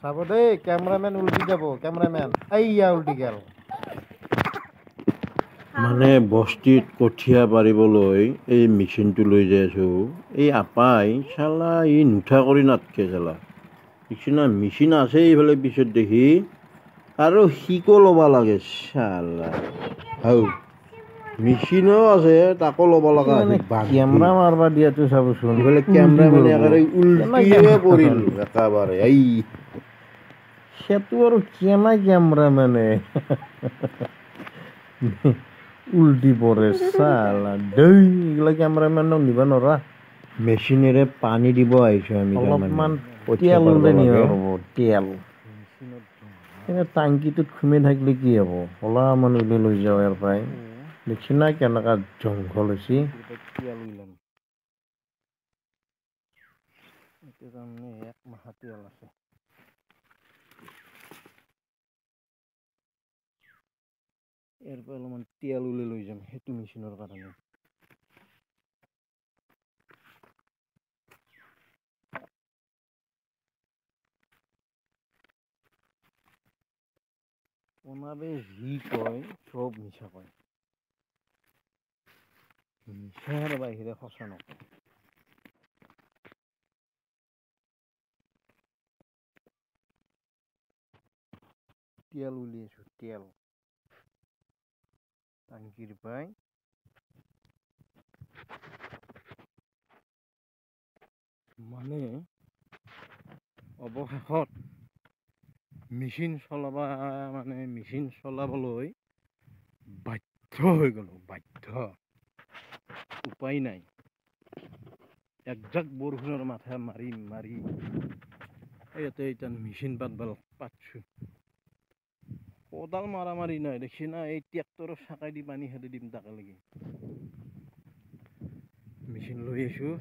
চাব দেই কেমেৰামেন উল্টি যাব কেমেৰামেন এইয়া উল্টি গেল মানে বস্তিত কঠীয়া পাৰিবলৈ এই মেচিনটো লৈ যাই আছোঁ এই আপাই চালা ই নুঠা কৰি নাথকে চালা কিছুনা মেচিন আছে এইফালে পিছত দেখি আৰু শিকো ল'ব লাগে চালা হাও মেচিনো আছে তাকো ল'ব লগা মানে কেমেৰা মাৰবা দিয়াটো চাবচোন এইফালে কেমেৰা মানে একেবাৰে উল্টিয়ে পৰিল একেবাৰে এই সেইটো আৰু কেনা কেমেৰা মানে উল্টি পৰে চালা দেই এইগিলা কেমেৰামেনক নিব নোৱাৰা মেচিনেৰে পানী দিব আহিছোঁ আমি অলপমান তেল ওলাই নিব হ'ব তেল টাংকিটোত খুমাই থাকিলে কি হ'ব অলপমান উলিয়াই লৈ যাওঁ ইয়াৰ পৰাই দেখছি না কেনেকা জংঘল হৈছে এক মাহ তেল আছে ইয়াৰ পৰা অলপমান তেল ওলাই লৈ যাম সেইটো মেচিনৰ কাৰণে ওনাৰে যি কয় চব মিছা কয় মিছাৰ বাহিৰে সঁচা নকয় তেল উলিয়াইছো তেল টাংকিৰ পৰাই মানে অৱশেষত মেচিন চলাবলৈ বাধ্য হৈ গ'লো বাধ্য উপায় নাই একজাক বৰষুণৰ মাথা মাৰি ইয়াতে এতিয়া মেচিন পাতছো কোদাল মাৰি নাই দেখছি না এই ট্ৰেক্টৰৰ চাকাই দি পানী খেদি দিম তাকে লাগি মেচিন লৈ আহিছোঁ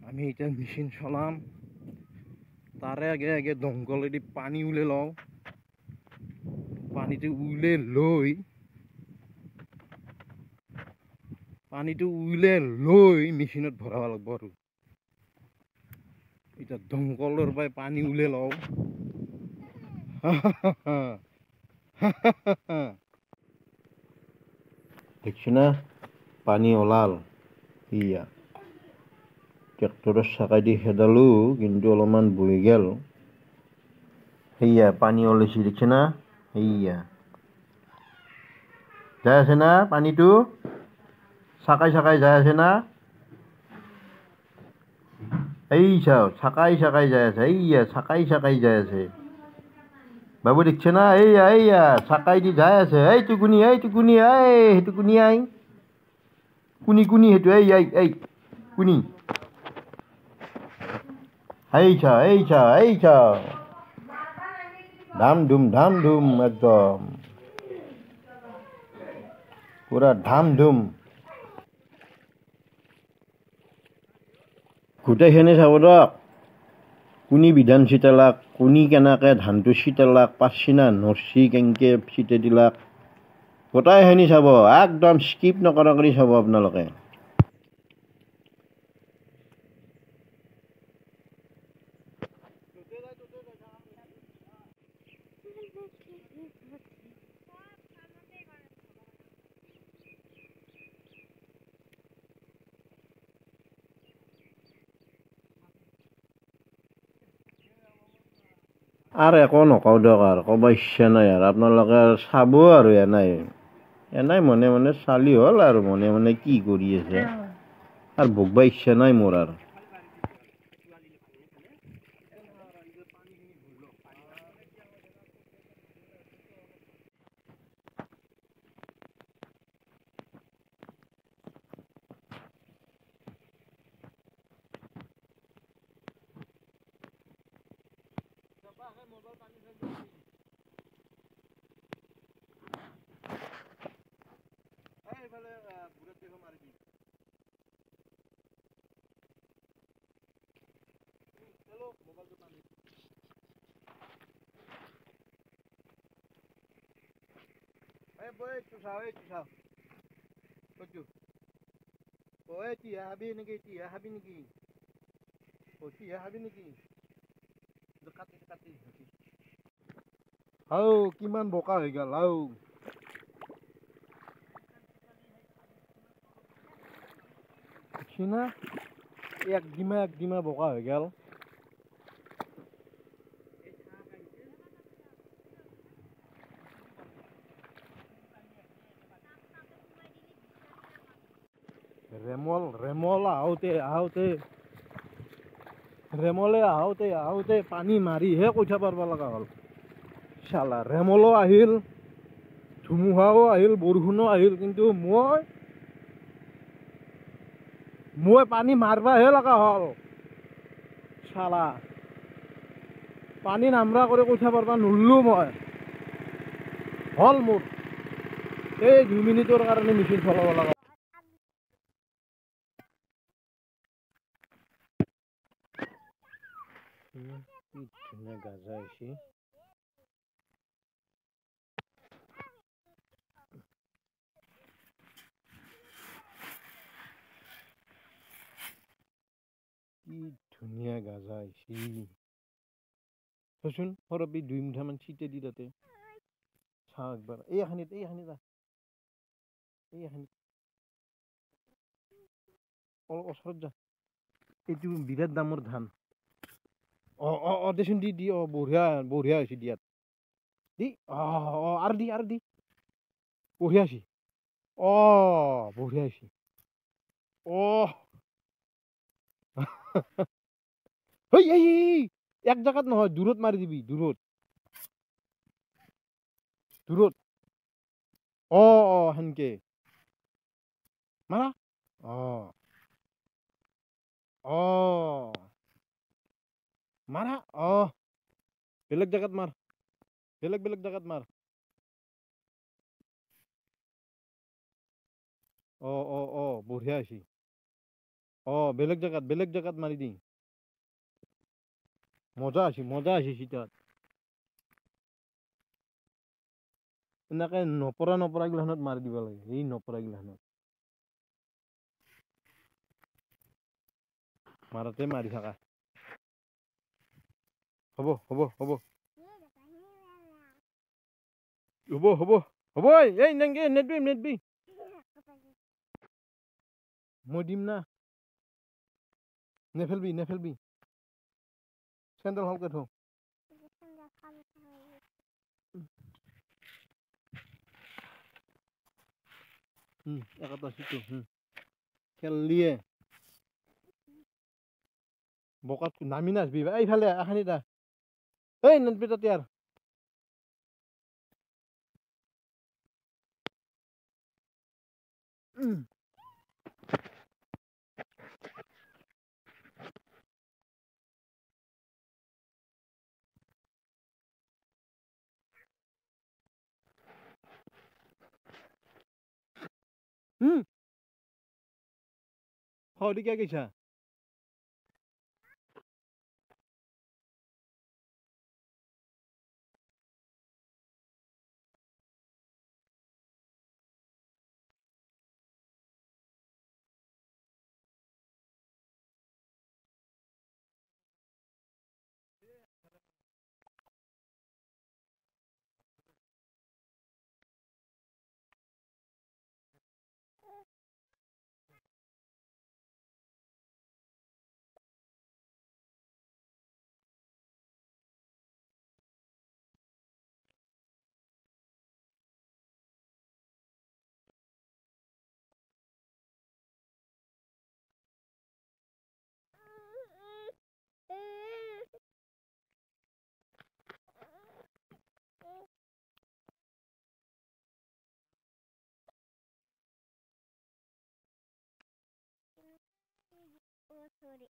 আমি এতিয়া মেচিন চলাম তাৰে আগে দমকলেদি পানী উলাই লওঁ পানীটো উলাই লৈ মেচিনত ভৰাব লাগিব আৰু এতিয়া দমকলৰ পৰাই পানী উলাই লওঁ দেখছি না পানী ওলাল ইয়া ট্ৰেক্টৰৰ চাকাই দি খেদালো কিন্তু অলপমান বহি গেল সেয়া পানী ওলাইছে দেখছি না সেয়া যাই আছে না পানীটো চাকাই যাই আছে না এই চাও চাকাই যাই আছে এইয়া চাকাই যাই আছে বাবু দেখছে না এইয়া চাকাই দি যাই আছে এই টুকুনি সেইটো কুনি সেইটো এই কুনি এই চাও ধাম ধুম একদম পুরা ধাম ধুম গোটেইখিনি চাব দিয়ক কুনি বিধান চিতালাক কুনি কেনেকে ধানটো চিতালাক পাছচিনা নৰচি কেনেকে চিটাই দিলাক গোটেইখিনি চাব একদম স্কিপ নকৰাকৈ চাব আপোনালোকে আৰু একো নকওঁ দিয়ক আৰু ক'ব ইচ্ছা নাই আৰু আপোনালোকে চাব আৰু এনাই মনে চালি হ'ল আৰু মনে কি কৰি আছে আৰু ভোগবা ইচ্ছা নাই মোৰ আৰু হাও কিমান বোকা হৈ গ'ল হাও না এক ডিমা বোকা হৈ গ'ল ৰেমল আহোঁতে পানী মাৰিহে কঠীয়া পাৰিব লগা হ'ল চালা ৰেমলো আহিল ধুমুহাও আহিল বৰষুণো আহিল কিন্তু মই পানী মাৰিবহে লগা হ'ল চালা পানী নামৰা কৰি কঠীয়া পাৰিব নোৱাৰিলোঁ মই হ'ল মোৰ এই 2 মিনিটৰ কাৰণে মেচিন চলাব লগা কি ধুনীয়া গাজা হৈছে কি ধুনীয়া গাজা হৈছে চোন সৰবি 2 মুঠামান ছিটে দি তাতে চাওঁ একবাৰ এইখানিত অলপ ওচৰত যা এইটো বিৰাট দামৰ ধান দেচোন দি বঢ়িয়া হৈছে দিয়াত দি আৰু দি বঢ়িয়া হৈছে বঢ়িয়া হৈছে এক জেগাত নহয় দূৰত মাৰি দিবি দূৰত সেনকে মাৰা মাৰা বেলেগ জেগাত মাৰ বেলেগ জেগাত মাৰ বঢ়িয়া হৈছে বেলেগ জেগাত মাৰি দি মজা হৈছে চিটাত এনেকে নপৰা গিলাখনত মাৰি দিব লাগে এই নপৰা গিলাখনত মাৰতে মাৰি থাকা হ'ব এই নেদবি মই দিম না নেফেলবি চেণ্ডেল ভালকে থ একটা সিটো খেললিয়ে বোকাত নামি নাচবি এইফালে এখানি দা এই নেদবি তাতে আর হদি কে গেছা Oh, sorry.